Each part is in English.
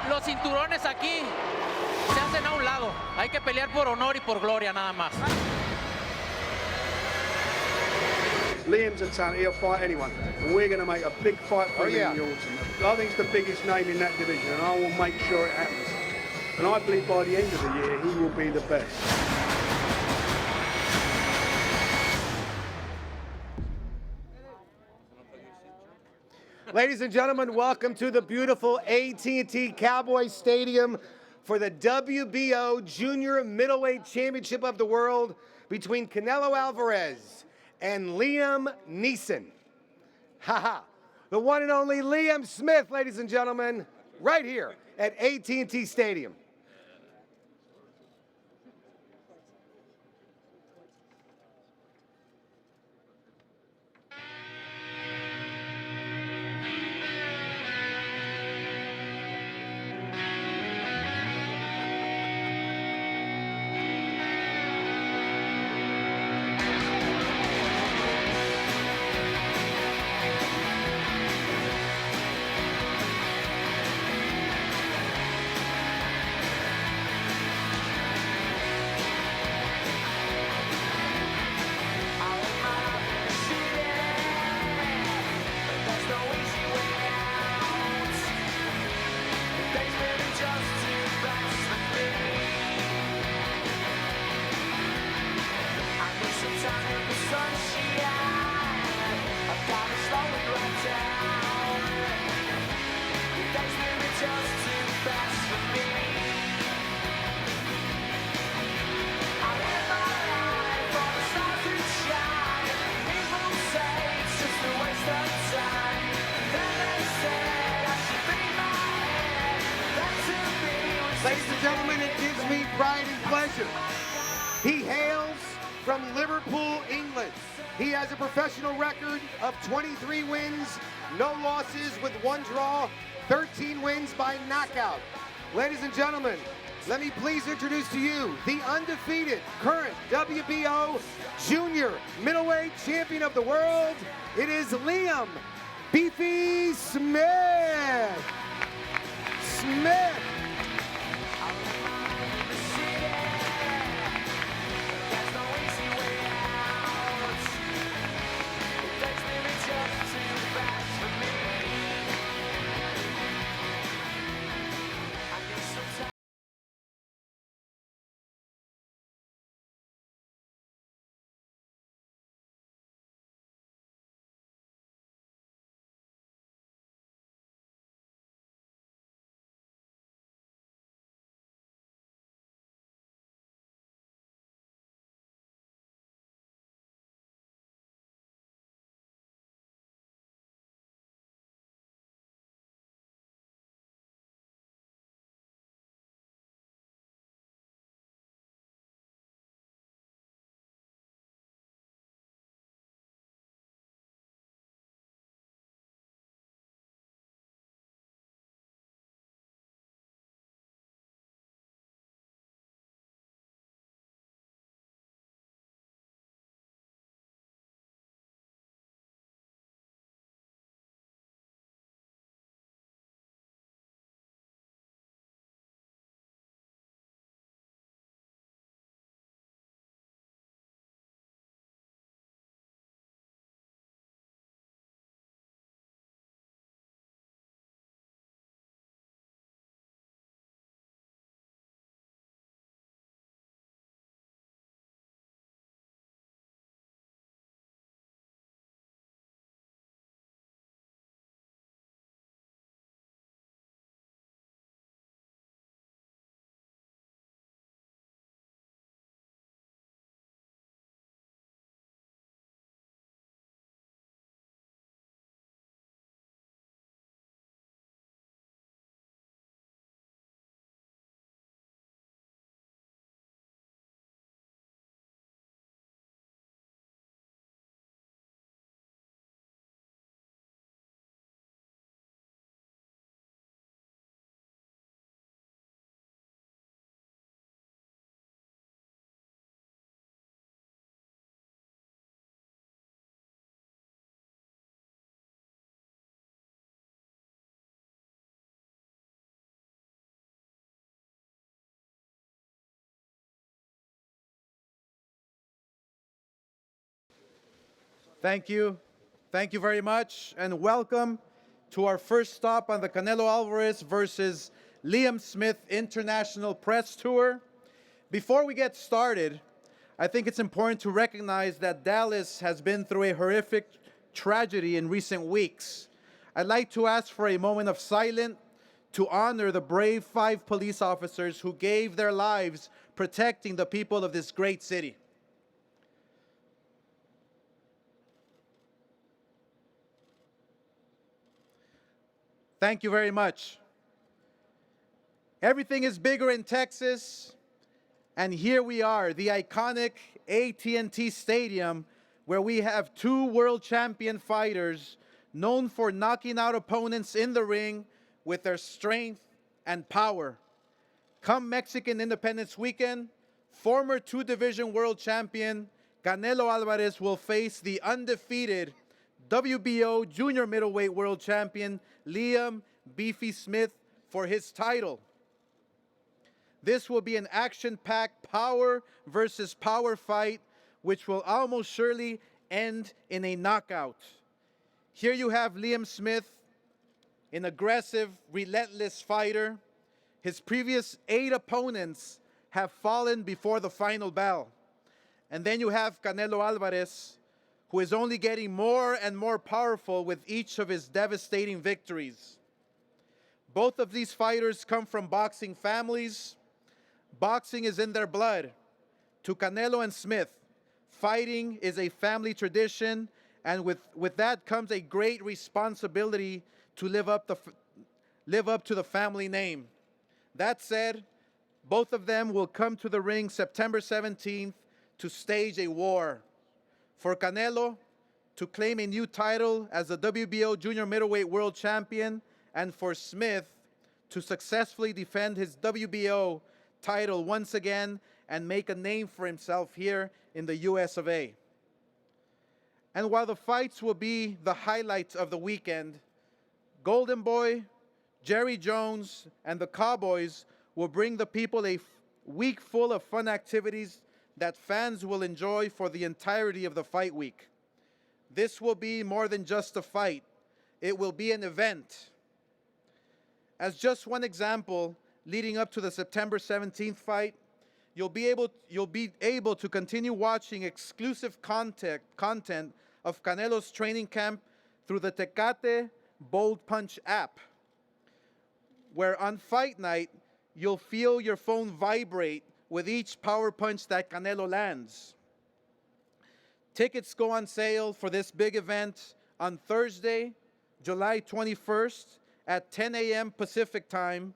los cinturones aquí se hacen a un lado. Hay que pelear por honor y por gloria nada más. Liam's a talent, he'll fight anyone. And we're going to make a big fight for him in the autumn. I think it's the biggest name in that division, and I will make sure it happens. And I believe by the end of the year, he will be the best. Ladies and gentlemen, welcome to the beautiful AT&T Cowboy Stadium for the WBO Junior Middleweight Championship of the World between Canelo Alvarez and Liam Neeson. Haha, the one and only Liam Smith, ladies and gentlemen, right here at AT&T Stadium. Ladies and gentlemen, it gives me pride and pleasure. He hails from Liverpool, England. He has a professional record of 23 wins, no losses with 1 draw, 13 wins by knockout. Ladies and gentlemen, let me please introduce to you the undefeated current WBO Junior Middleweight Champion of the World. It is Liam Beefy Smith. Thank you. Thank you very much, and welcome to our first stop on the Canelo Alvarez versus Liam Smith International Press Tour. Before we get started, I think it's important to recognize that Dallas has been through a horrific tragedy in recent weeks. I'd like to ask for a moment of silence to honor the brave 5 police officers who gave their lives protecting the people of this great city. Thank you very much. Everything is bigger in Texas, and here we are, the iconic AT&T Stadium, where we have 2 world champion fighters known for knocking out opponents in the ring with their strength and power. Come Mexican Independence Weekend, former 2-division world champion Canelo Alvarez will face the undefeated WBO junior middleweight world champion Liam Beefy Smith for his title. This will be an action-packed power versus power fight, which will almost surely end in a knockout. Here you have Liam Smith, an aggressive, relentless fighter. His previous 8 opponents have fallen before the final bell. And then you have Canelo Alvarez, who is only getting more and more powerful with each of his devastating victories. Both of these fighters come from boxing families. Boxing is in their blood. To Canelo and Smith, fighting is a family tradition, and with that comes a great responsibility to live up to the family name. That said, both of them will come to the ring September 17th to stage a war. For Canelo to claim a new title as the WBO junior middleweight world champion, and for Smith to successfully defend his WBO title once again and make a name for himself here in the US of A. And while the fights will be the highlights of the weekend, Golden Boy, Jerry Jones, and the Cowboys will bring the people a week full of fun activities that fans will enjoy for the entirety of the fight week. This will be more than just a fight. It will be an event. As just one example, leading up to the September 17th fight, you'll be able to continue watching exclusive content of Canelo's training camp through the Tecate Bold Punch app, where on fight night, you'll feel your phone vibrate with each power punch that Canelo lands. Tickets go on sale for this big event on Thursday, July 21st at 10 a.m. Pacific time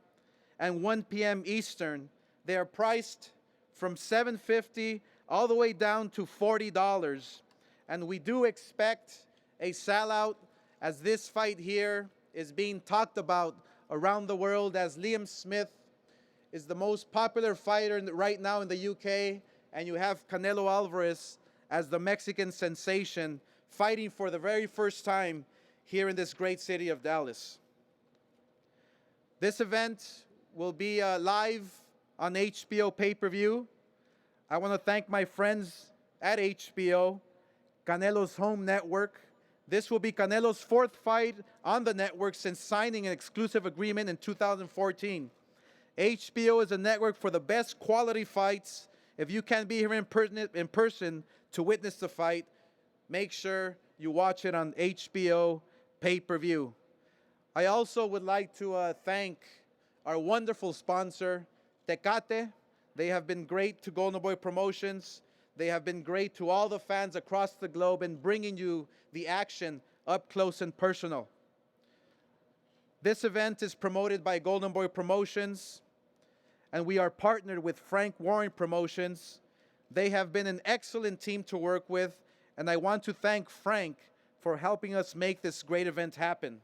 and 1 p.m. Eastern. They are priced from $7.50 all the way down to $40. And we do expect a sellout, as this fight here is being talked about around the world, as Liam Smith is the most popular fighter right now in the UK, and you have Canelo Alvarez as the Mexican sensation fighting for the very first time here in this great city of Dallas. This event will be live on HBO pay-per-view. I want to thank my friends at HBO, Canelo's home network. This will be Canelo's 4th fight on the network since signing an exclusive agreement in 2014. HBO is a network for the best quality fights. If you can't be here in person to witness the fight, make sure you watch it on HBO pay-per-view. I also would like to thank our wonderful sponsor, Tecate. They have been great to Golden Boy Promotions. They have been great to all the fans across the globe in bringing you the action up close and personal. This event is promoted by Golden Boy Promotions, and we are partnered with Frank Warren Promotions. They have been an excellent team to work with, and I want to thank Frank for helping us make this great event happen.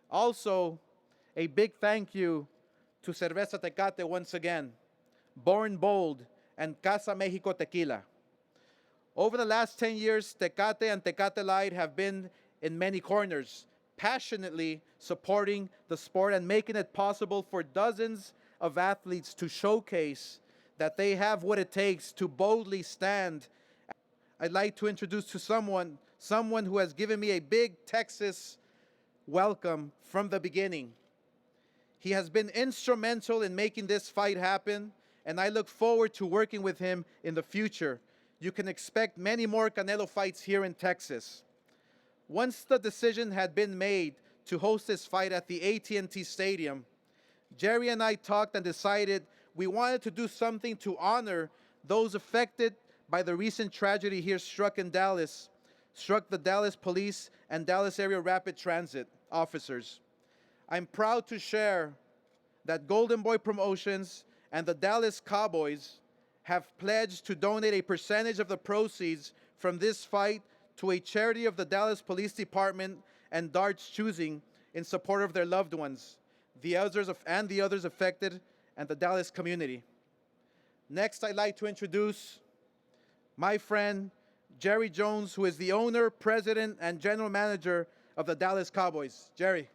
Also, a big thank you to Cerveza Tecate once again, Born Bold, and Casa Mexico Tequila. Over the last 10 years, Tecate and Tecate Light have been in many corners, passionately supporting the sport and making it possible for dozens of athletes to showcase that they have what it takes to boldly stand. I'd like to introduce to someone who has given me a big Texas welcome from the beginning. He has been instrumental in making this fight happen, and I look forward to working with him in the future. You can expect many more Canelo fights here in Texas. Once the decision had been made to host this fight at the AT&T Stadium, Jerry and I talked and decided we wanted to do something to honor those affected by the recent tragedy here struck the Dallas police and Dallas area rapid transit officers. I'm proud to share that Golden Boy Promotions and the Dallas Cowboys have pledged to donate a percentage of the proceeds from this fight to a charity of the Dallas Police Department and DART's choosing in support of their loved ones, the others affected, and the Dallas community. Next, I'd like to introduce my friend, Jerry Jones, who is the owner, president, and general manager of the Dallas Cowboys. Jerry.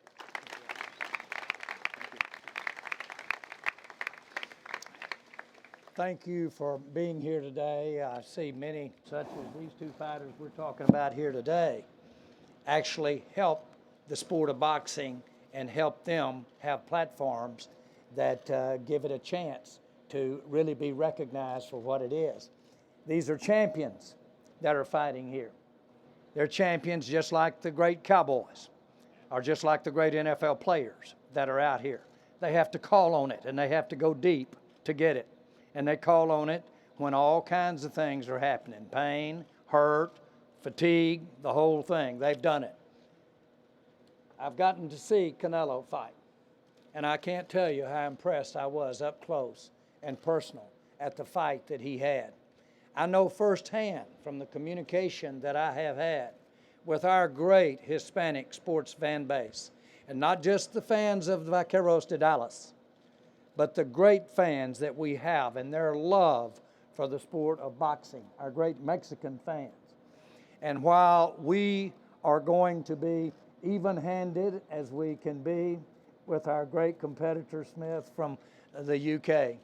Thank you for being here today. I see many, such as these two fighters we're talking about here today, actually help the sport of boxing and help them have platforms that give it a chance to really be recognized for what it is. These are champions that are fighting here. They're champions just like the great Cowboys, or just like the great NFL players that are out here. They have to call on it, and they have to go deep to get it. And they call on it when all kinds of things are happening. Pain, hurt, fatigue, the whole thing. They've done it. I've gotten to see Canelo fight. And I can't tell you how impressed I was up close and personal at the fight that he had. I know firsthand from the communication that I have had with our great Hispanic sports fan base, and not just the fans of the Vaqueros de Dallas, but the great fans that we have and their love for the sport of boxing, our great Mexican fans. And while we are going to be even-handed as we can be with our great competitor Smith from the UK,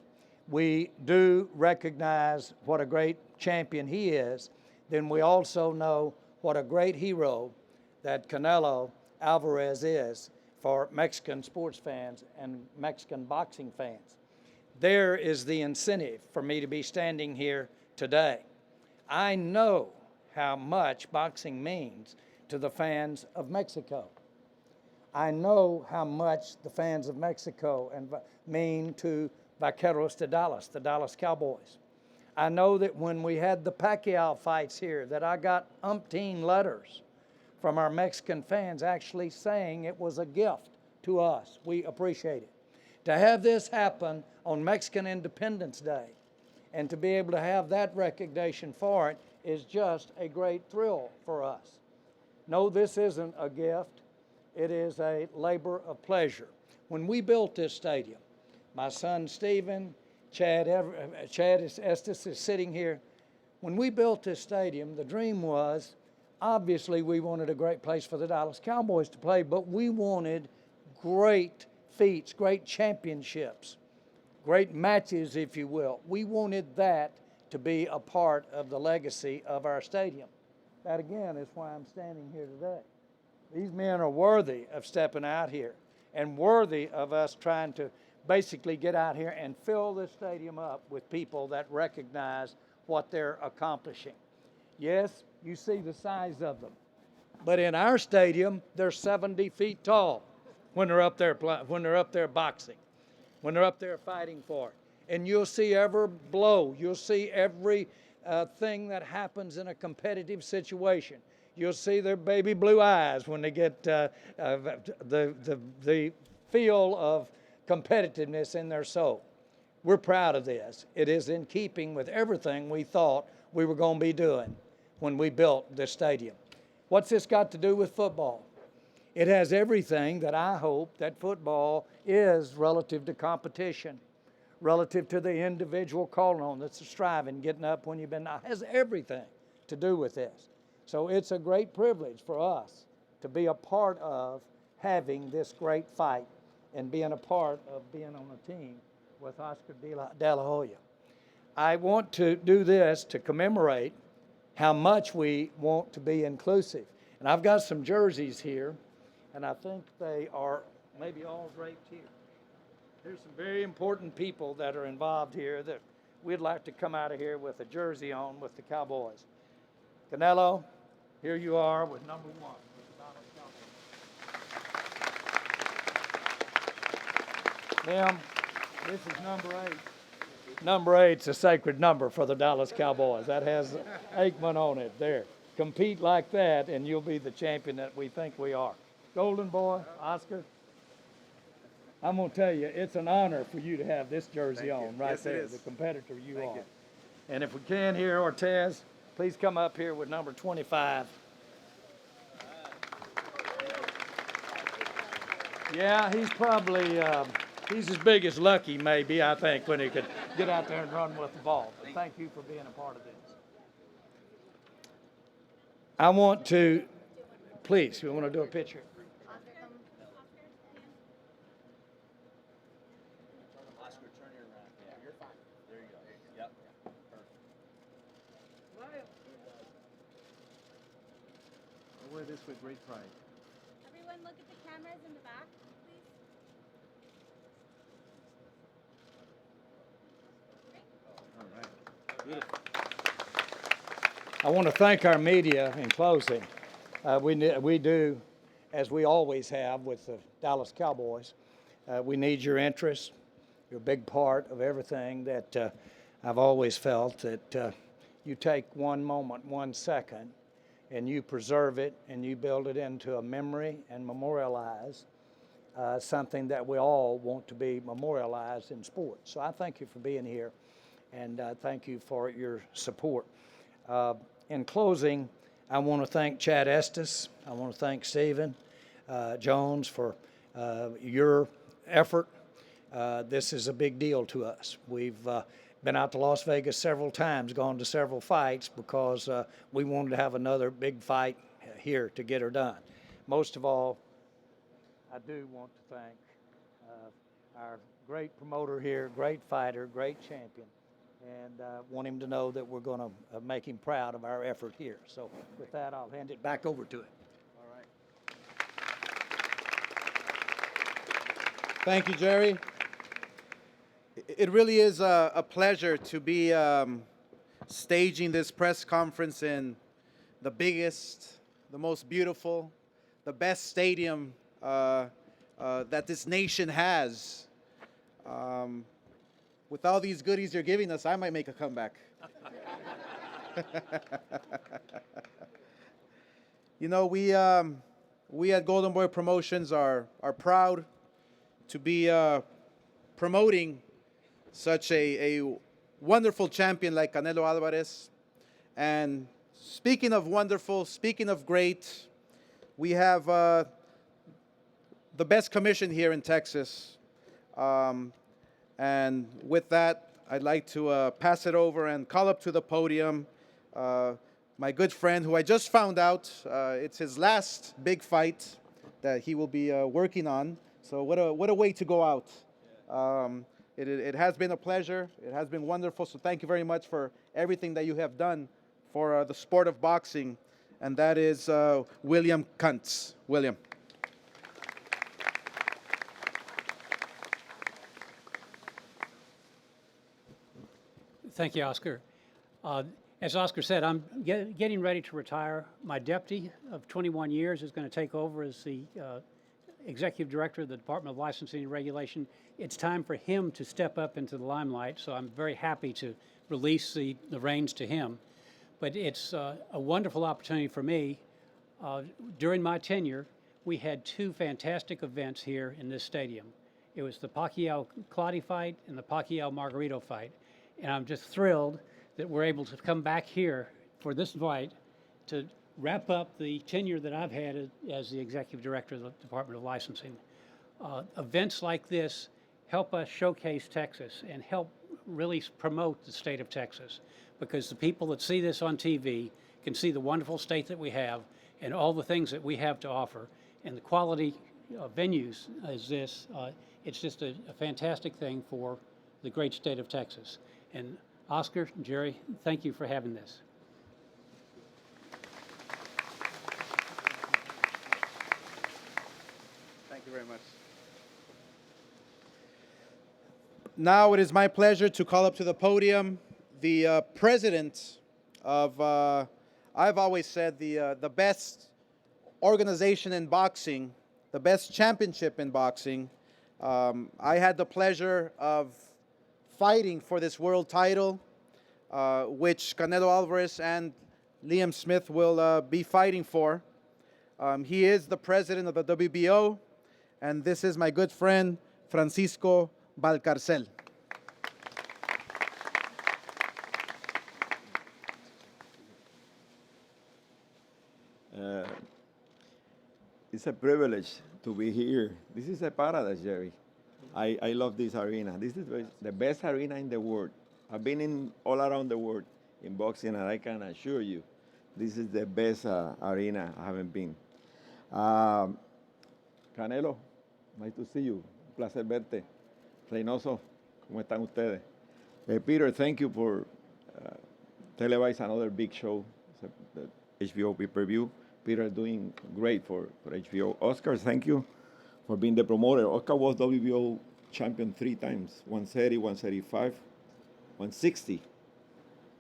we do recognize what a great champion he is, then we also know what a great hero that Canelo Alvarez is for Mexican sports fans and Mexican boxing fans. There is the incentive for me to be standing here today. I know how much boxing means to the fans of Mexico. I know how much the fans of Mexico mean to Vaqueros de Dallas, the Dallas Cowboys. I know that when we had the Pacquiao fights here, that I got umpteen letters from our Mexican fans actually saying it was a gift to us. We appreciate it. To have this happen on Mexican Independence Day and to be able to have that recognition for it is just a great thrill for us. No, this isn't a gift. It is a labor of pleasure. When we built this stadium, my son Stephen, Chad Estes is sitting here. When we built this stadium, the dream was, obviously, we wanted a great place for the Dallas Cowboys to play, but we wanted great feats, great championships, great matches, if you will. We wanted that to be a part of the legacy of our stadium. That, again, is why I'm standing here today. These men are worthy of stepping out here and worthy of us trying to basically get out here and fill this stadium up with people that recognize what they're accomplishing. Yes, you see the size of them. But in our stadium, they're 70 feet tall when they're up there boxing, when they're up there fighting for it. And you'll see every blow. You'll see every thing that happens in a competitive situation. You'll see their baby blue eyes when they get the feel of competitiveness in their soul. We're proud of this. It is in keeping with everything we thought we were going to be doing when we built this stadium. What's this got to do with football? It has everything that I hope that football is relative to competition, relative to the individual calling on that's striving, getting up when you've been, it has everything to do with this. So it's a great privilege for us to be a part of having this great fight and being a part of being on a team with Oscar De La Hoya. I want to do this to commemorate how much we want to be inclusive. And I've got some jerseys here, and I think they are maybe all draped here. There's some very important people that are involved here that we'd like to come out of here with a jersey on with the Cowboys. Canelo, here you are with number 1. Them, this is number 8. Number 8's a sacred number for the Dallas Cowboys. That has Aikman on it there. Compete like that, and you'll be the champion that we think we are. Golden Boy, Oscar, I'm going to tell you, it's an honor for you to have this jersey on right there, the competitor you are. And if we can here, Ortez, please come up here with number 25. Yeah, he's probably, he's as big as Lucky, maybe, I think, when he could get out there and run with the ball. But thank you for being a part of this. I want to, please, we want to do a picture. I wear this with great pride. Everyone look at the cameras in the back, please. All right. Beautiful. I want to thank our media in closing. We do, as we always have with the Dallas Cowboys, we need your interest. You're a big part of everything that I've always felt that you take one moment, 1 second, and you preserve it and you build it into a memory and memorialize something that we all want to be memorialized in sports. So I thank you for being here, and thank you for your support. In closing, I want to thank Chad Estes. I want to thank Stephen Jones for your effort. This is a big deal to us. We've been out to Las Vegas several times, gone to several fights because we wanted to have another big fight here to get her done. Most of all, I do want to thank our great promoter here, great fighter, great champion, and want him to know that we're going to make him proud of our effort here. So with that, I'll hand it back over to him. All right. Thank you, Jerry. It really is a pleasure to be staging this press conference in the biggest, the most beautiful, the best stadium that this nation has. With all these goodies you're giving us, I might make a comeback. You know, we at Golden Boy Promotions are proud to be promoting such a wonderful champion like Canelo Alvarez. And speaking of wonderful, speaking of great, we have the best commission here in Texas. And with that, I'd like to pass it over and call up to the podium my good friend who I just found out it's his last big fight that he will be working on. So what a way to go out. It has been a pleasure. It has been wonderful. So thank you very much for everything that you have done for the sport of boxing. And that is William Kuntz. William. Thank you, Oscar. As Oscar said, I'm getting ready to retire. My deputy of 21 years is going to take over as the executive director of the Department of Licensing and Regulation. It's time for him to step up into the limelight, so I'm very happy to release the reins to him. But it's a wonderful opportunity for me. During my tenure, we had 2 fantastic events here in this stadium. It was the Pacquiao-Clottey fight and the Pacquiao-Margarito fight. And I'm just thrilled that we're able to come back here for this fight to wrap up the tenure that I've had as the executive director of the Department of Licensing. Events like this help us showcase Texas and help really promote the state of Texas, because the people that see this on TV can see the wonderful state that we have and all the things that we have to offer, and the quality venues as this. It's just a fantastic thing for the great state of Texas. And Oscar, Jerry, thank you for having this. you very much. Now it is my pleasure to call up to the podium the president of, I've always said, the best organization in boxing, the best championship in boxing. I had the pleasure of fighting for this world title, which Canelo Alvarez and Liam Smith will be fighting for. He is the president of the WBO, and this is my good friend, Francisco Valcarcel. It's a privilege to be here. This is a paradise, Jerry. I love this arena. This is the best arena in the world. I've been in all around the world in boxing, and I can assure you, this is the best arena I haven't been. Canelo, nice to see you. Un placer verte. Reynoso, ¿cómo están ustedes? Peter, thank you for televise another big show, the HBO pay-per-view. Peter doing great for HBO. Oscar, thank you for being the promoter. Oscar was WBO champion 3 times, 130, 135, 160.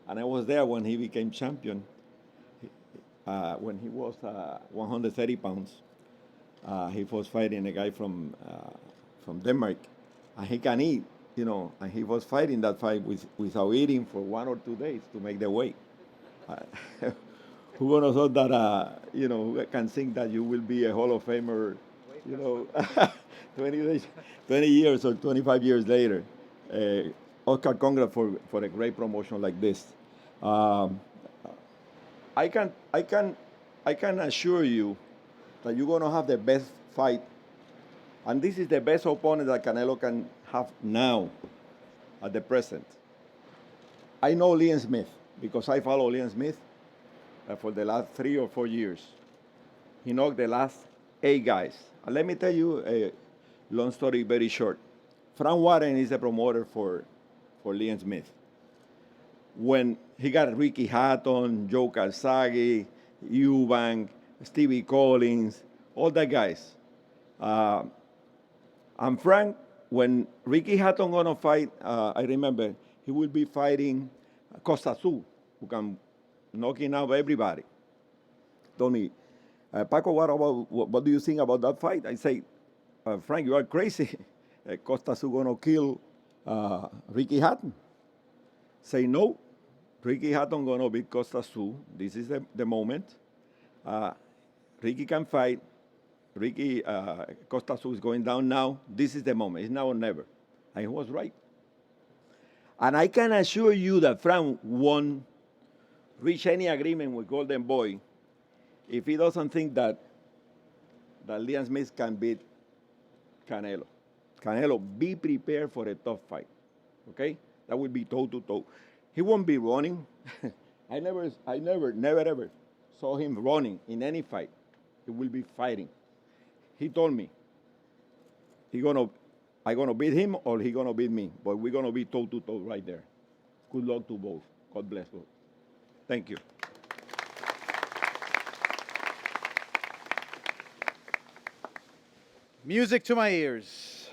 And I was there when he became champion, when he was 130 pounds. He was fighting a guy from Denmark, and he can eat, you know, and he was fighting that fight without eating for 1 or 2 days to make the weight. Who would have thought that, you know, who can think that you will be a Hall of Famer, you know, 20 years or 25 years later. Oscar, congrats for a great promotion like this. I can assure you that you're going to have the best fight, and this is the best opponent that Canelo can have now, at the present. I know Liam Smith because I follow Liam Smith for the last 3 or 4 years. He knocked the last 8 guys. And let me tell you a long story, very short. Frank Warren is the promoter for Liam Smith. When he got Ricky Hatton, Joe Calzaghe, Eubank, Stevie Collins, all the guys. And Frank, when Ricky Hatton gonna fight, I remember he will be fighting Costa Azul, who can knocking out everybody. Told me, Paco, what do you think about that fight? I say, Frank, you are crazy. Costa Azul gonna kill Ricky Hatton. Say no, Ricky Hatton gonna beat Costa Azul. This is the moment. Ricky can fight. Ricky Costa Azul is going down now. This is the moment. It's now or never. And he was right. And I can assure you that Frank won't reach any agreement with Golden Boy if he doesn't think that Liam Smith can beat Canelo. Canelo, be prepared for a tough fight. Okay? That will be toe to toe. He won't be running. I never ever saw him running in any fight. He will be fighting. He told me I gonna beat him or he gonna beat me, but we're gonna be toe to toe right there. Good luck to both. God bless both. Thank you. Music to my ears.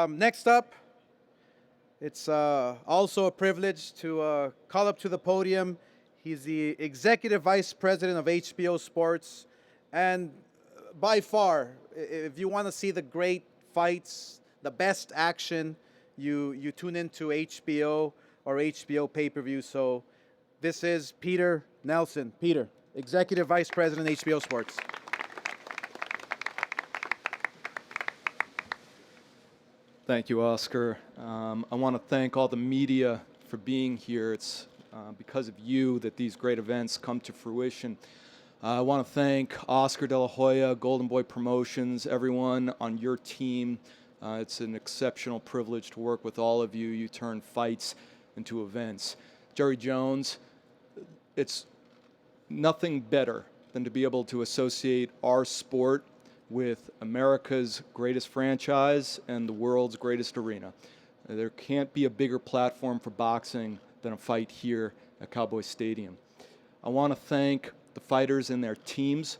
Next up, it's also a privilege to call up to the podium. He's the Executive Vice President of HBO Sports. And by far, if you want to see the great fights, the best action, you tune into HBO or HBO pay-per-view. So this is Peter Nelson. Peter, Executive Vice President, HBO Sports. Thank you, Oscar. I want to thank all the media for being here. It's because of you that these great events come to fruition. I want to thank Oscar De La Hoya, Golden Boy Promotions, everyone on your team. It's an exceptional privilege to work with all of you. You turn fights into events. Jerry Jones, it's nothing better than to be able to associate our sport with America's greatest franchise and the world's greatest arena. There can't be a bigger platform for boxing than a fight here at Cowboy Stadium. I want to thank the fighters and their teams,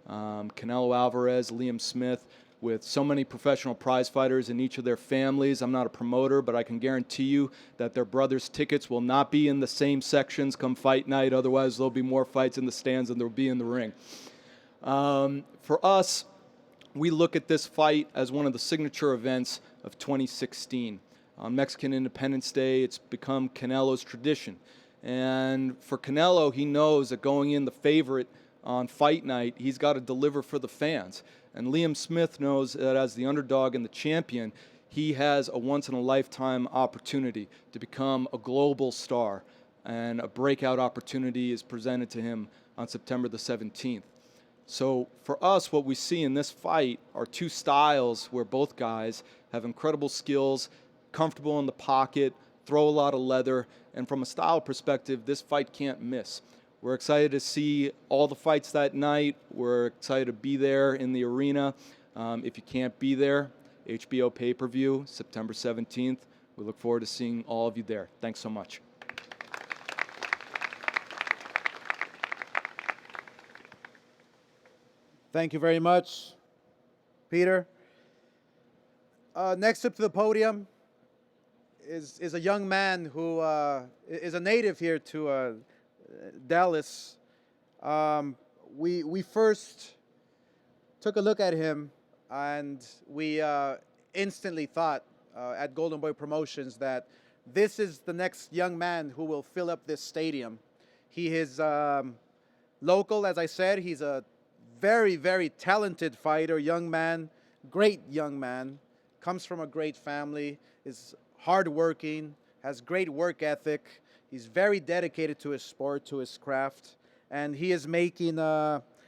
Canelo Alvarez, Liam Smith. with so many professional prize fighters and each of their families. I'm not a promoter, but I can guarantee you that their brothers' tickets will not be in the same sections come fight night. Otherwise, there'll be more fights in the stands than there'll be in the ring. For us, we look at this fight as one of the signature events of 2016. On Mexican Independence Day, it's become Canelo's tradition. And for Canelo, he knows that going in the favorite on fight night, he's got to deliver for the fans. And Liam Smith knows that as the underdog and the champion, he has a once-in-a-lifetime opportunity to become a global star. And a breakout opportunity is presented to him on September the 17th. So for us, what we see in this fight are two styles where both guys have incredible skills, comfortable in the pocket, throw a lot of leather, and from a style perspective, this fight can't miss. We're excited to see all the fights that night. We're excited to be there in the arena. If you can't be there, HBO pay-per-view, September 17th. We look forward to seeing all of you there. Thanks so much. Thank you very much, Peter. Next up to the podium is a young man who is a native here to Dallas. We first took a look at him, and we instantly thought at Golden Boy Promotions that this is the next young man who will fill up this stadium. He is local, as I said. He's a very, very talented fighter, young man, great young man, comes from a great family, is hardworking, has great work ethic. He's very dedicated to his sport, to his craft, and he is making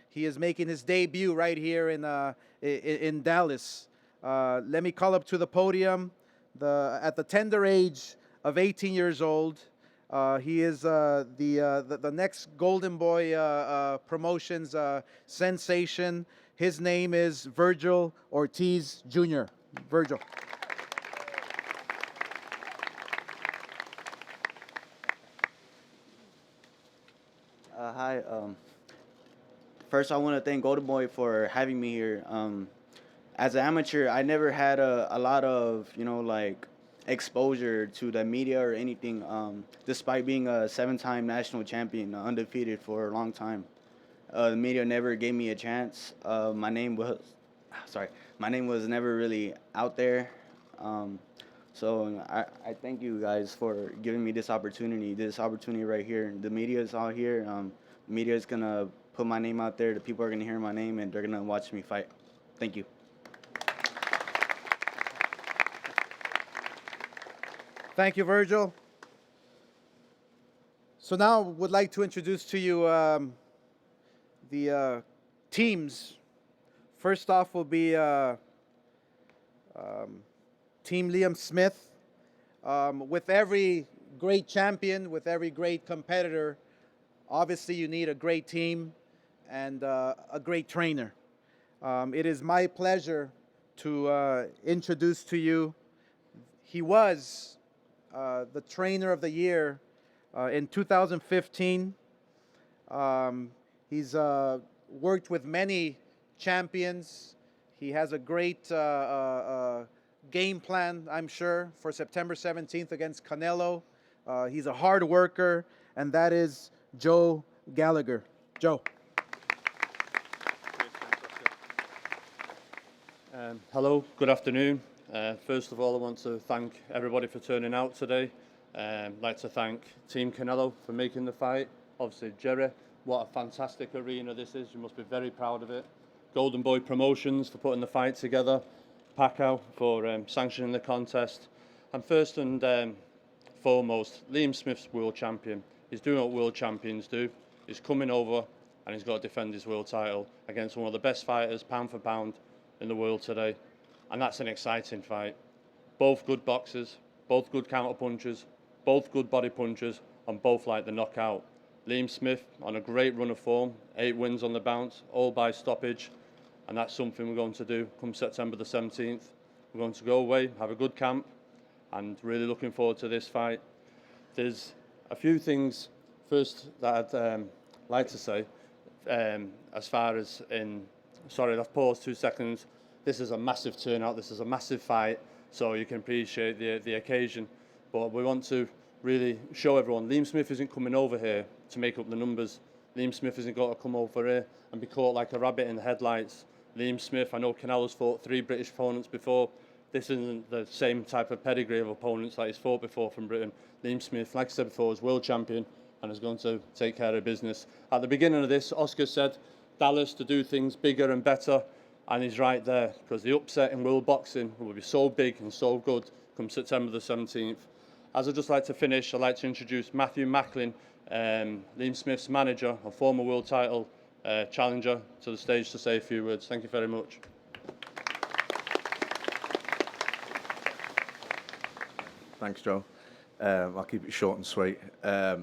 his debut right here in Dallas. Let me call up to the podium, at the tender age of 18 years old. He is the next Golden Boy Promotions sensation. His name is Virgil Ortiz Jr. Virgil. Hi. First, I want to thank Golden Boy for having me here. As an amateur, I never had a lot of, like, exposure to the media or anything, despite being a 7-time national champion, undefeated for a long time. The media never gave me a chance. My name was never really out there. So I thank you guys for giving me this opportunity right here. The media is all here. The media is going to put my name out there. The people are going to hear my name, and they're going to watch me fight. Thank you. Thank you, Virgil. So now would like to introduce to you the teams. First off will be Team Liam Smith. With every great champion, with every great competitor, obviously you need a great team and a great trainer. It is my pleasure to introduce to you, he was the trainer of the year in 2015. He's worked with many champions. He has a great game plan, I'm sure, for September 17th against Canelo. He's a hard worker, and that is Joe Gallagher. Joe. Hello, good afternoon. First of all, I want to thank everybody for turning out today. I'd like to thank Team Canelo for making the fight. Obviously, Jerry, what a fantastic arena this is. You must be very proud of it. Golden Boy Promotions for putting the fight together. Pacquiao for sanctioning the contest. And first and foremost, Liam Smith's world champion. He's doing what world champions do. He's coming over and he's got to defend his world title against one of the best fighters, pound for pound, in the world today. And that's an exciting fight. Both good boxers, both good counter punchers, both good body punchers, and both like the knockout. Liam Smith on a great run of form, 8 wins on the bounce, all by stoppage. And that's something we're going to do come September the 17th. We're going to go away, have a good camp, and really looking forward to this fight. There's a few things first that I'd like to say as far as in, sorry, I've paused 2 seconds. this is a massive turnout, this is a massive fight, so you can appreciate the occasion. But we want to really show everyone Liam Smith isn't coming over here to make up the numbers. Liam Smith isn't going to come over here and be caught like a rabbit in the headlights. Liam Smith, I know Canelo's fought 3 British opponents before. This isn't the same type of pedigree of opponents that he's fought before from Britain. Liam Smith, like I said before, is world champion and is going to take care of business. At the beginning of this, Oscar said Dallas to do things bigger and better, and he's right there, because the upset in world boxing will be so big and so good come September the 17th. As I'd just like to finish, I'd like to introduce Matthew Macklin, Liam Smith's manager and former world title challenger, to the stage to say a few words. Thank you very much. Thanks, Joe. I'll keep it short and sweet. I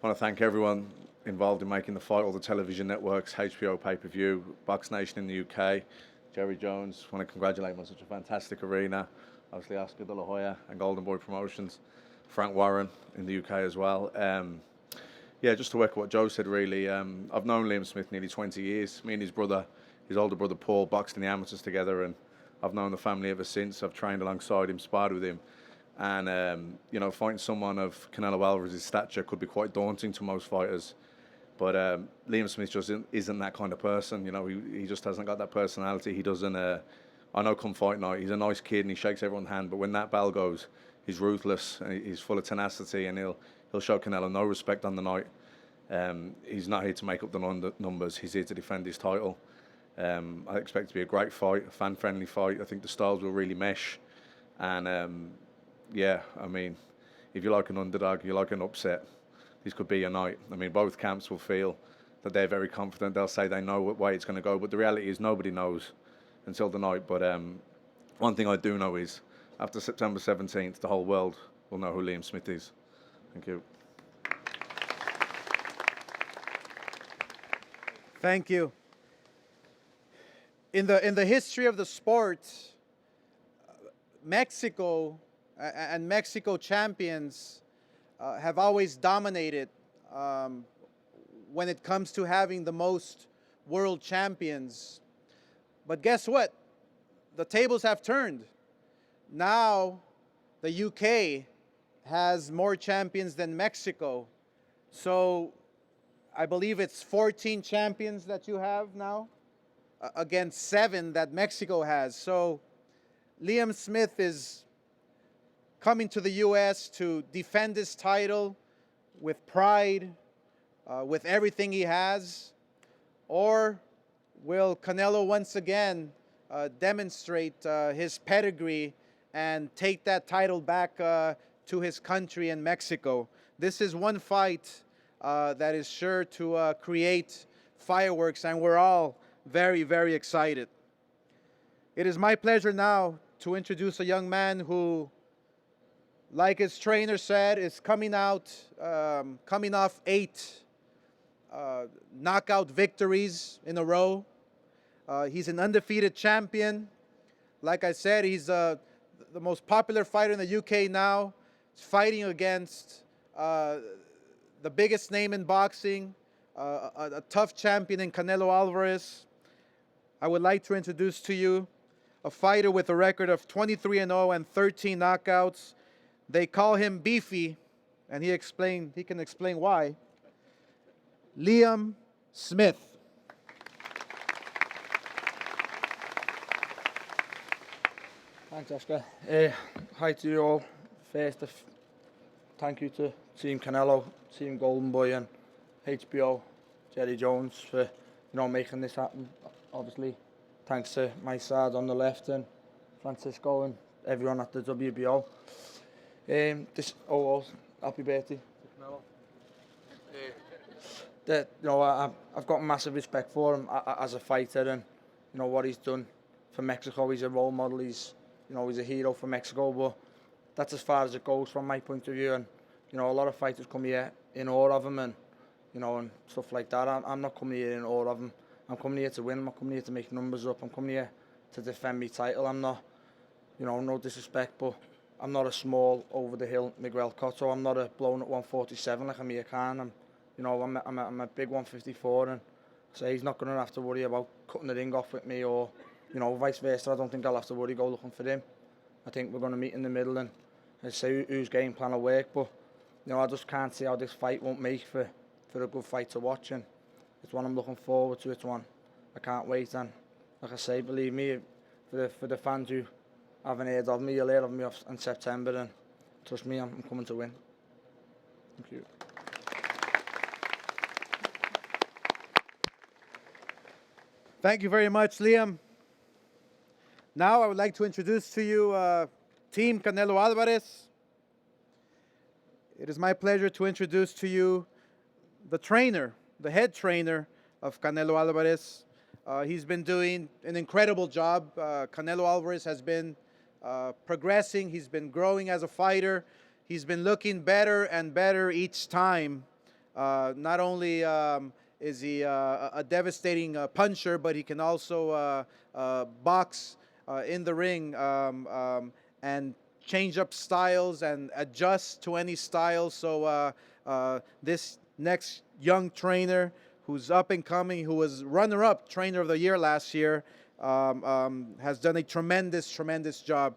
want to thank everyone involved in making the fight, all the television networks, HBO pay-per-view, Box Nation in the UK, Jerry Jones. I want to congratulate him on such a fantastic arena. Obviously, Oscar De La Hoya and Golden Boy Promotions, Frank Warren in the UK as well. Yeah, just to echo what Joe said, really, I've known Liam Smith nearly 20 years. Me and his brother, his older brother Paul, boxed in the amateurs together, and I've known the family ever since. I've trained alongside him, sparred with him. And, you know, fighting someone of Canelo Alvarez's stature could be quite daunting to most fighters. But Liam Smith just isn't that kind of person. You know, he just hasn't got that personality. He doesn't, I know come fight night, he's a nice kid and he shakes everyone's hand. But when that bell goes, he's ruthless and he's full of tenacity, and he'll show Canelo no respect on the night. He's not here to make up the numbers. He's here to defend his title. I expect it to be a great fight, a fan-friendly fight. I think the styles will really mesh. And yeah, I mean, if you like an underdog, you like an upset, this could be your night. I mean, both camps will feel that they're very confident. They'll say they know what way it's going to go, but the reality is nobody knows until the night. But one thing I do know is after September 17th, the whole world will know who Liam Smith is. Thank you. Thank you. In the history of the sport, Mexico and Mexico champions have always dominated when it comes to having the most world champions. But guess what? The tables have turned. Now the UK has more champions than Mexico. So I believe it's 14 champions that you have now against 7 that Mexico has. So Liam Smith is coming to the U.S. to defend his title with pride, with everything he has? Or will Canelo once again demonstrate his pedigree and take that title back to his country in Mexico? This is one fight that is sure to create fireworks, and we're all very, very excited. It is my pleasure now to introduce a young man who, like his trainer said, is coming off 8 knockout victories in a row. He's an undefeated champion. Like I said, he's the most popular fighter in the UK now. He's fighting against the biggest name in boxing, a tough champion in Canelo Alvarez. I would like to introduce to you a fighter with a record of 23-0 and 13 knockouts. They call him Beefy, and he can explain why. Liam Smith. Thanks, Oscar. Hi to you all. First, thank you to Team Canelo, Team Golden Boy, and HBO, Jerry Jones for making this happen. Obviously, thanks to my side on the left and Francisco and everyone at the WBO. Happy birthday to Canelo. I've got massive respect for him as a fighter, and what he's done for Mexico. He's a role model. He's a hero for Mexico. But that's as far as it goes from my point of view. And a lot of fighters come here in awe of him, and and stuff like that. I'm not coming here in awe of him. I'm coming here to win. I'm not coming here to make numbers up. I'm coming here to defend my title. I'm not, no disrespect, but I'm not a small, over-the-hill Miguel Cotto. I'm not a blown at 147 like Amir Khan. I'm a big 154, and so he's not going to have to worry about cutting the ring off with me or you know, vice versa. I don't think I'll have to worry go looking for him. I think we're going to meet in the middle and see whose game plan will work. But you know, I just can't see how this fight won't make for a good fight to watch. And it's one I'm looking forward to. It's one I can't wait. And like I say, believe me, for the fans who haven't heard of me, you'll hear of me in September. And trust me, I'm coming to win. Thank you. Thank you very much, Liam. Now I would like to introduce to you Team Canelo Alvarez. It is my pleasure to introduce to you the trainer, the head trainer of Canelo Alvarez. He's been doing an incredible job. Canelo Alvarez has been progressing. He's been growing as a fighter. He's been looking better and better each time. Not only is he a devastating puncher, but he can also box in the ring and change up styles and adjust to any style. So this next young trainer who's up and coming, who was runner-up trainer of the year last year, has done a tremendous job.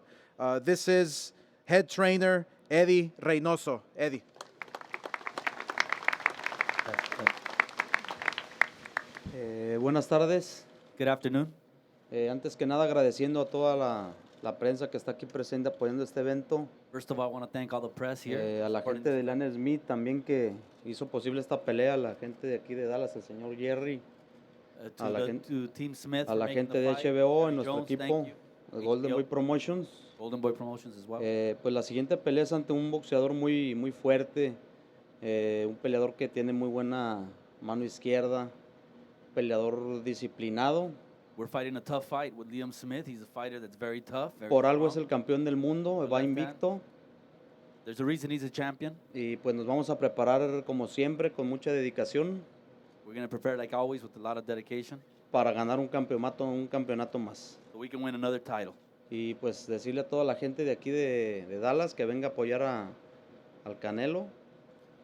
This is head trainer Eddie Reynoso. Eddie. Buenas tardes. Good afternoon. Antes que nada agradeciendo a toda la prensa que está aquí presente apoyando este evento. First of all, I want to thank all the press here. A la supporting gente de Ian Smith también que hizo posible esta pelea, a la gente de aquí de Dallas, el señor Jerry, to a la the- gente, to Team Smith a for la making gente the de fight. HBO, en Jerry nuestro Jones, equipo, thank you. el Golden Boy Promotions. Golden Boy Promotions as well. Pues la siguiente pelea es ante un boxeador muy fuerte, un peleador que tiene muy buena mano izquierda, un peleador disciplinado. We're fighting a tough fight with Liam Smith. He's a fighter that's very tough. Very Por algo es strong. el campeón del mundo, va left invicto. There's a reason he's a champion. Y pues nos vamos a preparar como siempre con mucha dedicación We're going to prepare like always with a lot of dedication para ganar un campeonato más. so we can win another title. Y pues decirle a toda la gente de aquí de Dallas que venga a apoyar al Canelo.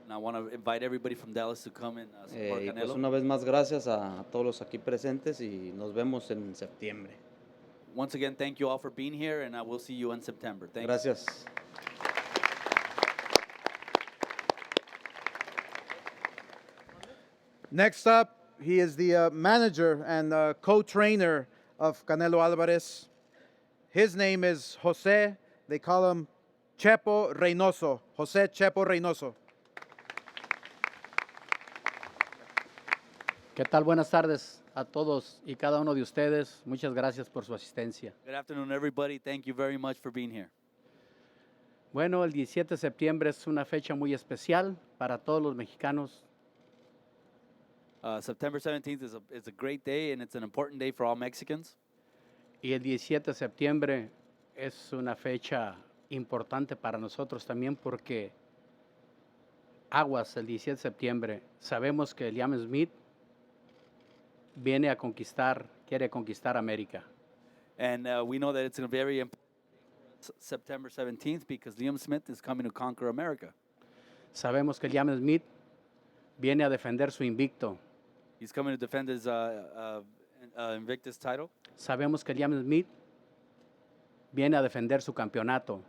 And I want to invite everybody from Dallas to come and support Y Canelo. pues una vez más gracias a todos los aquí presentes y nos vemos en septiembre. Once again, thank you all for being here, and I will see you in September. Thank you. Gracias. Next up, he is the manager and co-trainer of Canelo Alvarez. His name is Jose. They call him Chepo Reynoso. Jose Chepo Reynoso. ¿Qué tal? Buenas tardes a todos y cada uno de ustedes. Muchas gracias por su asistencia. Good afternoon, everybody. Thank you very much for being here. Bueno, el 17 de septiembre es una fecha muy especial para todos los mexicanos. September 17th is a great day, and it's an important day for all Mexicans. Y el 17 de septiembre es una fecha importante para nosotros también porque aguas el 17 de septiembre. Sabemos que Liam Smith quiere conquistar América. And we know that it's a very important September 17th because Liam Smith is coming to conquer America. Sabemos que Liam Smith viene a defender su invicto. He's coming to defend his Invictus title. Sabemos que Liam Smith viene a defender su campeonato.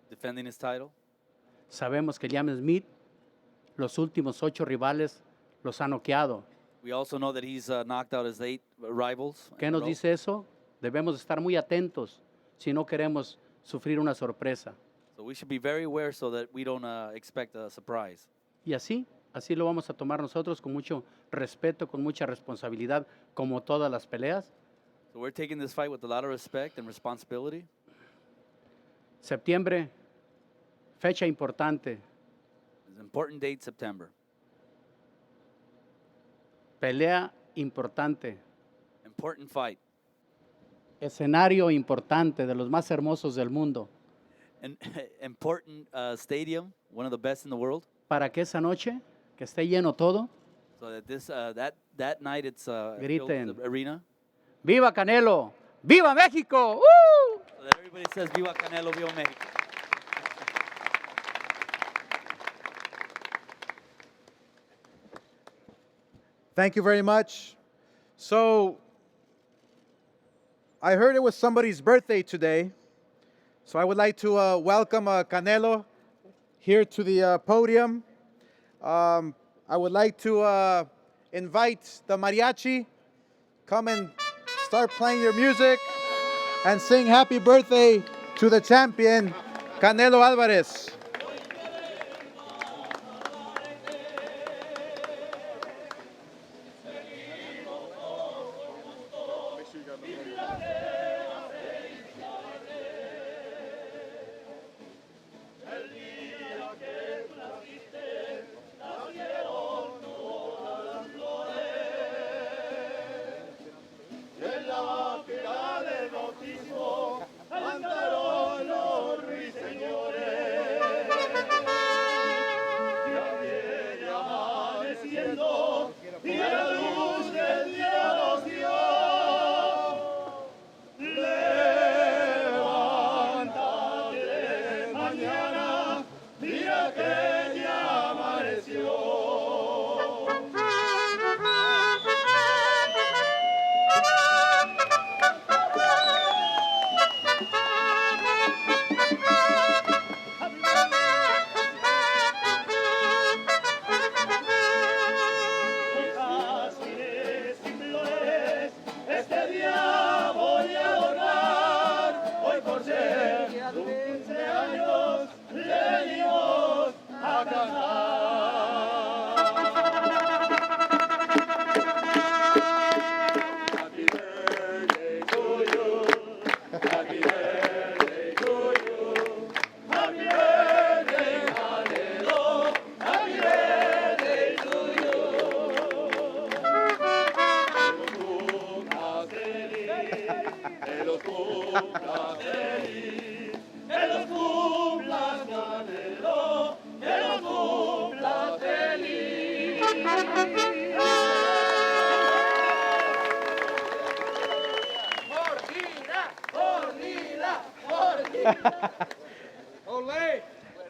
Defending his title. Sabemos que Liam Smith, los últimos 8 rivales, los ha noqueado. We also know that he's knocked out his 8 rivals. ¿Qué nos dice eso? Debemos estar muy atentos si no queremos sufrir una sorpresa. So we should be very aware so that we don't expect a surprise. Y así lo vamos a tomar nosotros con mucho respeto, con mucha responsabilidad, como todas las peleas. So we're taking this fight with a lot of respect and responsibility. Septiembre, fecha importante. It's an important date, September. Pelea importante. Important fight. Escenario importante, de los más hermosos del mundo. An important stadium, one of the best in the world. Para que esa noche, que esté lleno todo, So that this that night it's filled Griten. the arena. ¡Viva Canelo! ¡Viva México! ¡Uh! So that everybody says Viva Canelo, Viva México. Thank you very much. So, I heard it was somebody's birthday today, so I would like to welcome Canelo here to the podium. I would like to invite the mariachi, come and start playing your music and sing happy birthday to the champion, Canelo Alvarez.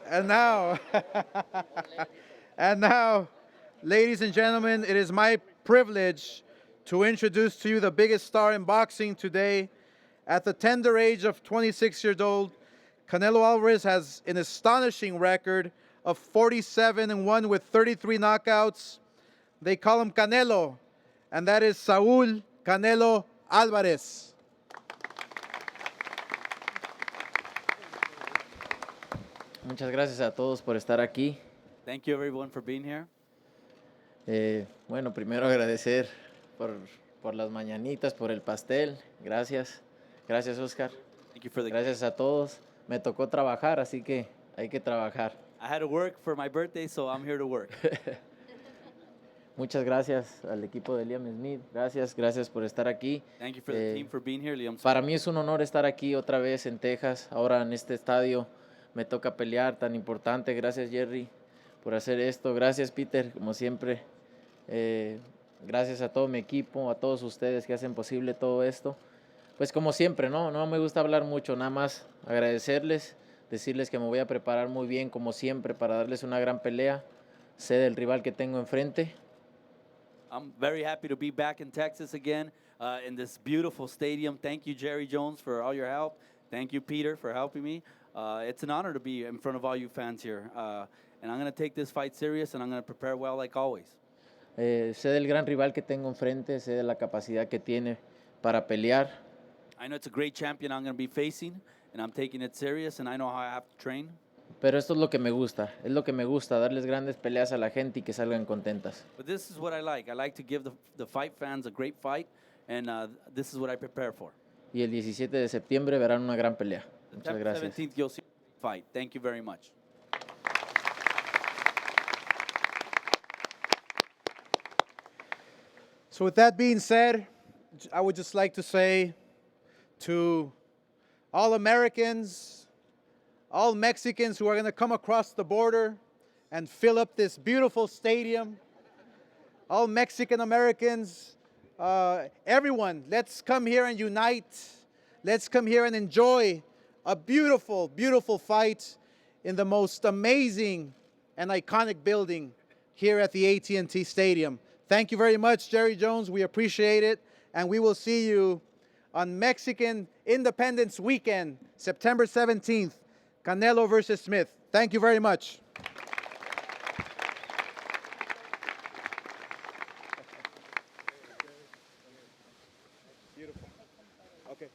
And now, and now, ladies and gentlemen, it is my privilege to introduce to you the biggest star in boxing today. At the tender age of 26 years old, Canelo Alvarez has an astonishing record of 47-1 with 33 knockouts. They call him Canelo, and that is Saúl Canelo Álvarez. Muchas gracias a todos por estar aquí. Thank you everyone for being here. Bueno, primero agradecer por las mañanitas, por el pastel. Gracias. Gracias, Oscar. Thank you for the Gracias a todos. Me tocó trabajar, así que hay que trabajar. I had to work for my birthday, so I'm here to work. Muchas gracias al equipo de Liam Smith. Gracias por estar aquí. Thank you for the team for being here, Liam. Para mí es un honor estar aquí otra vez en Texas, ahora en este estadio. Me toca pelear tan importante. Gracias, Jerry, por hacer esto. Gracias, Peter, como siempre. Gracias a todo mi equipo, a todos ustedes que hacen posible todo esto. Pues como siempre, no me gusta hablar mucho, nada más agradecerles, decirles que me voy a preparar muy bien como siempre para darles una gran pelea. Sé del rival que tengo enfrente. I'm very happy to be back in Texas again in this beautiful stadium. Thank you, Jerry Jones, for all your help. Thank you, Peter, for helping me. It's an honor to be in front of all you fans here. And I'm going to take this fight serious and I'm going to prepare well like always. Sé del gran rival que tengo enfrente, sé de la capacidad que tiene para pelear. I know it's a great champion I'm going to be facing, and I'm taking it serious, and I know how I have to train. Pero esto es lo que me gusta, darles grandes peleas a la gente y que salgan contentas. But this is what I like. I like to give the fight fans a great fight, and this is what I prepare for. Y el 17 de septiembre verán una gran pelea. Muchas gracias. 17th, you'll see a fight. Thank you very much. So with that being said, I would just like to say to all Americans, all Mexicans who are going to come across the border and fill up this beautiful stadium, all Mexican Americans, everyone, let's come here and unite. Let's come here and enjoy a beautiful, beautiful fight in the most amazing and iconic building here at the AT&T Stadium. Thank you very much, Jerry Jones. We appreciate it. And we will see you on Mexican Independence Weekend, September 17th, Canelo versus Smith. Thank you very much. Beautiful. Okay.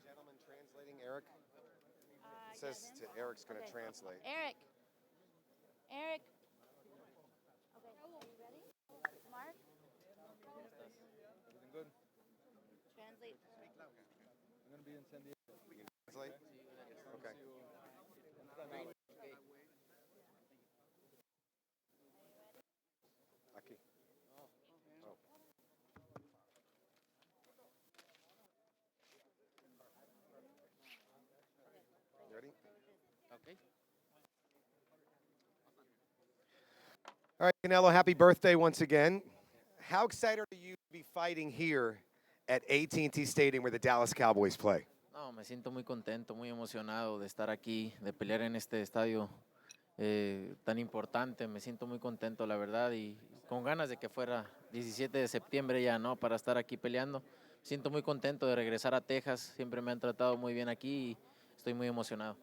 Gentleman translating, Eric. It says Eric's going to translate. Eric. Eric. Okay. Are you ready? Mark. Everything good? Translate. I'm going to be in San Diego. We can translate? Okay. Aquí. Oh. You ready? Okay. All right, Canelo, happy birthday once again. How excited are you to be fighting here at AT&T Stadium where the Dallas Cowboys play? No, me siento muy contento, muy emocionado de estar aquí, de pelear en este estadio tan importante. Me siento muy contento, la verdad, y con ganas de que fuera 17 de septiembre ya, ¿no? Para estar aquí peleando. Me siento muy contento de regresar a Texas. Siempre me han tratado muy bien aquí y estoy muy emocionado.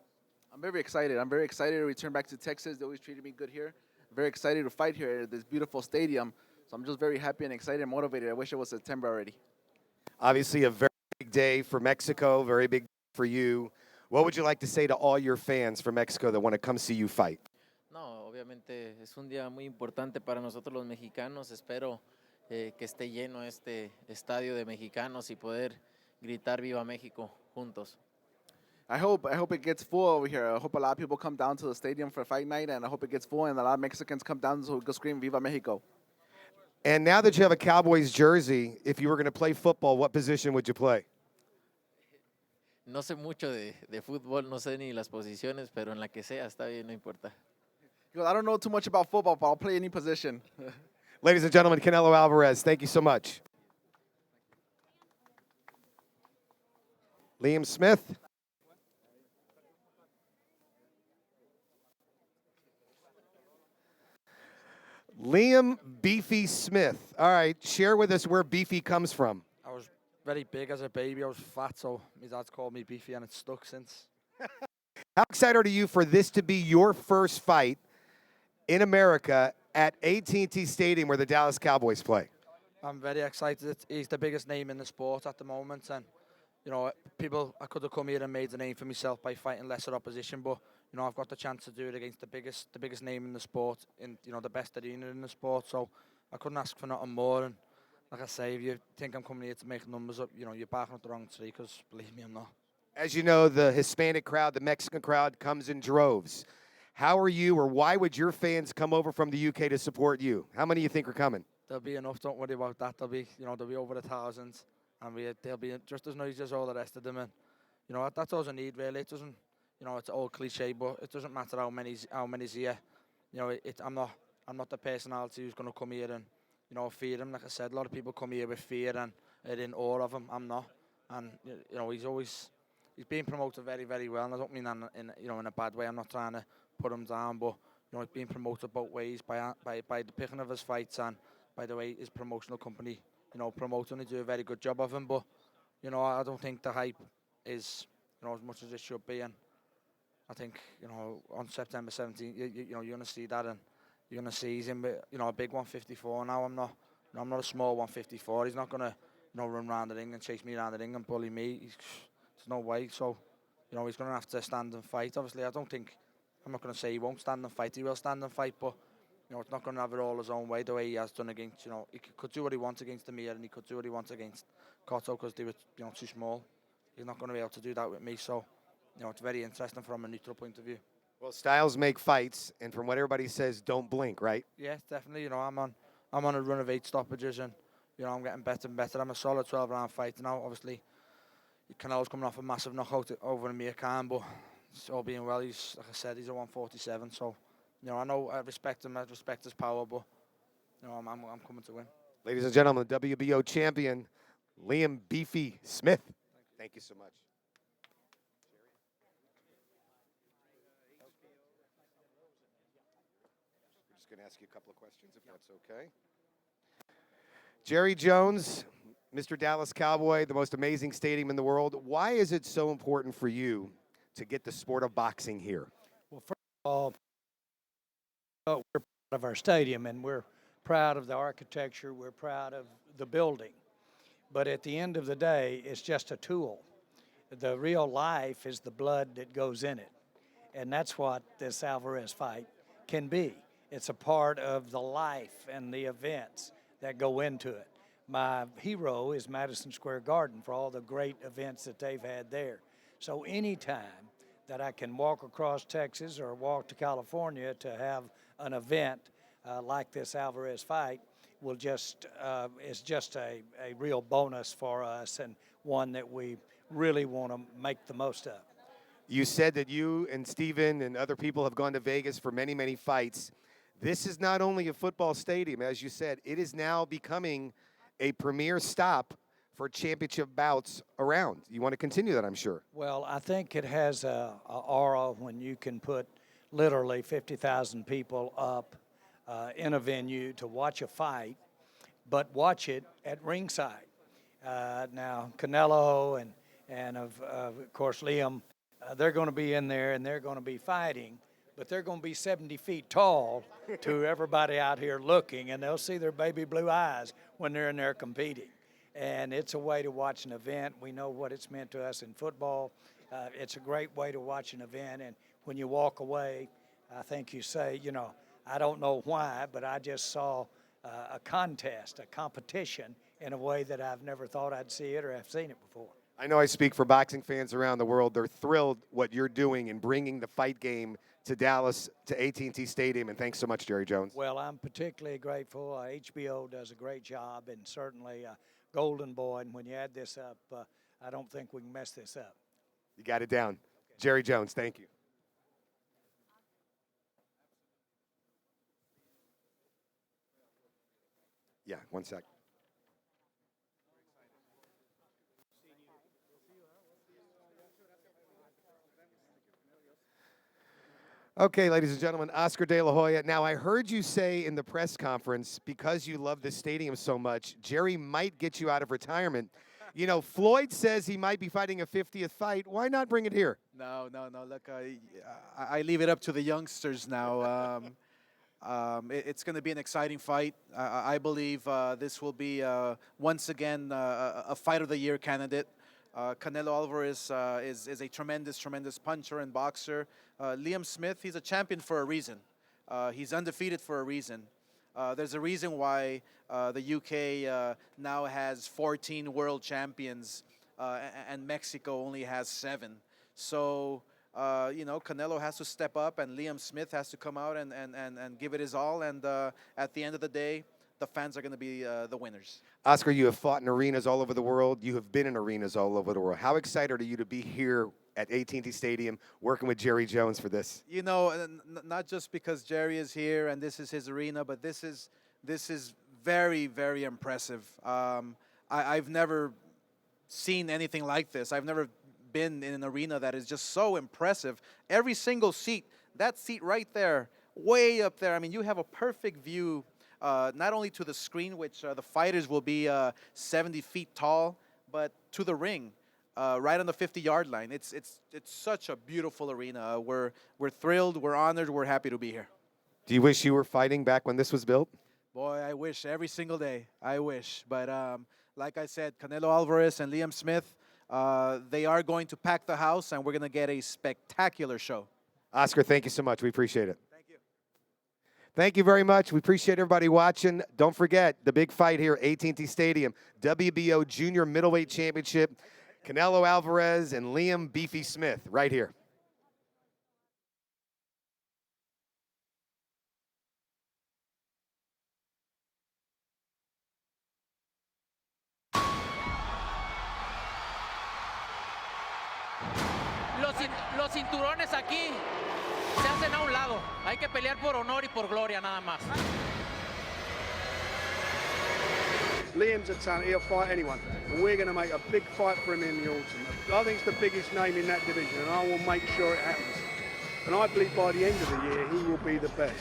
I'm very excited. I'm very excited to return back to Texas. They always treated me good here. Very excited to fight here at this beautiful stadium. So I'm just very happy and excited and motivated. I wish it was September already. Obviously, a very big day for Mexico, very big for you. What would you like to say to all your fans from Mexico that want to come see you fight? No, obviamente es un día muy importante para nosotros los mexicanos. Espero que esté lleno este estadio de mexicanos y poder gritar Viva México juntos. I hope it gets full over here. I hope a lot of people come down to the stadium for fight night, and I hope it gets full and a lot of Mexicans come down so we go scream Viva Mexico. And now that you have a Cowboys jersey, if you were going to play football, what position would you play? No sé mucho de fútbol, no sé ni las posiciones, pero en la que sea está bien, no importa. He goes, I don't know too much about football, but I'll play any position. Ladies and gentlemen, Canelo Alvarez, thank you so much. Liam Smith. Liam Beefy Smith. All right, share with us where Beefy comes from. I was very big as a baby. I was fat, so my dad's called me Beefy, and it's stuck since. How excited are you for this to be your first fight in America at AT&T Stadium where the Dallas Cowboys play? I'm very excited. He's the biggest name in the sport at the moment, and you know, I could have come here and made a name for myself by fighting lesser opposition, but you know, I've got the chance to do it against the biggest name in the sport, in the best arena in the sport. So I couldn't ask for nothing more. And like I say, if you think I'm coming here to make numbers up, you're barking up the wrong tree. Because believe me, I'm not. As you know, the Hispanic crowd, the Mexican crowd comes in droves. How are you, or why would your fans come over from the UK to support you? How many do you think are coming? There'll be enough. Don't worry about that. There'll be over 1,000, and they'll be just as noisy as all the rest of them. And that's all I need really. It doesn't, it's all cliche, but it doesn't matter how many's here. I'm not the personality who's going to come here and fear him. Like I said, a lot of people come here with fear and in awe of him. I'm not, and he's being promoted very, very well. And I don't mean that in a bad way. I'm not trying to put him down, but he's being promoted both ways by the picking of his fights and by the way his promotional company promoting. They do a very good job of him, but I don't think the hype is as much as it should be. And I think on September 17th, you're going to see that, and you're going to see he's in a big 154 now. I'm not a small 154. He's not going to run around the ring and chase me around the ring and bully me. There's no way. So he's going to have to stand and fight. Obviously, I'm not going to say he won't stand and fight. He will stand and fight, but it's not going to have it all his own way the way he has done against. He could do what he wants against Amir, and he could do what he wants against Cotto because they were too small. He's not going to be able to do that with me. So it's very interesting from a neutral point of view. Well, styles make fights, and from what everybody says, don't blink, right? Yeah, definitely. I'm on a run of 8 stoppages, and I'm getting better and better. I'm a solid 12-round fighter now. Obviously, Canelo's coming off a massive knockout over Amir Khan, but it's all being well. He's, like I said, he's a 147. So I respect him. I respect his power, but I'm coming to win. Ladies and gentlemen, the WBO champion, Liam Beefy Smith. Thank you so much. We're just going to ask you a couple of questions, if that's okay. Jerry Jones, Mr. Dallas Cowboy, the most amazing stadium in the world. Why is it so important for you to get the sport of boxing here? Well, first of all, we're proud of our stadium, and we're proud of the architecture. We're proud of the building. But at the end of the day, it's just a tool. The real life is the blood that goes in it. And that's what this Alvarez fight can be. It's a part of the life and the events that go into it. My hero is Madison Square Garden for all the great events that they've had there. So anytime that I can walk across Texas or walk to California to have an event like this Alvarez fight will just is just a real bonus for us, and one that we really want to make the most of. You said that you and Steven and other people have gone to Vegas for many, many fights. This is not only a football stadium, as you said, it is now becoming a premier stop for championship bouts around. You want to continue that, I'm sure. Well, I think it has a aura when you can put literally 50,000 people up in a venue to watch a fight, but watch it at ringside. Now, Canelo and of course Liam, they're going to be in there and they're going to be fighting, but they're going to be 70 feet tall to everybody out here looking, and they'll see their baby blue eyes when they're in there competing. And it's a way to watch an event. We know what it's meant to us in football. It's a great way to watch an event, and when you walk away, I think you say, I don't know why, but I just saw a contest, a competition in a way that I've never thought I'd see it or have seen it before. I know I speak for boxing fans around the world. They're thrilled what you're doing in bringing the fight game to Dallas, to AT&T Stadium, and thanks so much, Jerry Jones. Well, I'm particularly grateful. HBO does a great job, and certainly Golden Boy, and when you add this up, I don't think we can mess this up. You got it down. Jerry Jones, thank you. Yeah, 1 sec. Okay, ladies and gentlemen, Oscar De La Hoya. Now, I heard you say in the press conference, because you love this stadium so much, Jerry might get you out of retirement. You know, Floyd says he might be fighting a 50th fight. Why not bring it here? No. Look, I leave it up to the youngsters now. It's going to be an exciting fight. I believe this will be once again a fight of the year candidate. Canelo Alvarez is a tremendous puncher and boxer. Liam Smith, he's a champion for a reason. He's undefeated for a reason. There's a reason why the UK now has 14 world champions and Mexico only has 7. So, Canelo has to step up and Liam Smith has to come out and give it his all. And at the end of the day, the fans are going to be the winners. Oscar, you have fought in arenas all over the world. You have been in arenas all over the world. How excited are you to be here at AT&T Stadium working with Jerry Jones for this? You know, not just because Jerry is here and this is his arena, but this is very, very impressive. I've never seen anything like this. I've never been in an arena that is just so impressive. Every single seat, that seat right there, way up there. I mean, you have a perfect view, not only to the screen, which the fighters will be 70 feet tall, but to the ring, right on the 50-yard line. It's such a beautiful arena. We're thrilled, we're honored, we're happy to be here. Do you wish you were fighting back when this was built? Boy, I wish every single day. I wish. But like I said, Canelo Alvarez and Liam Smith, they are going to pack the house, and we're going to get a spectacular show. Oscar, thank you so much. We appreciate it. Thank you. Thank you very much. We appreciate everybody watching. Don't forget the big fight here at AT&T Stadium, WBO Junior Middleweight Championship, Canelo Alvarez and Liam Beefy Smith right here. Los cinturones aquí se hacen a un lado. Hay que pelear por honor y por gloria nada más. Liam's a talent, he'll fight anyone. And we're going to make a big fight for him in the autumn. I think it's the biggest name in that division, and I will make sure it happens. And I believe by the end of the year, he will be the best.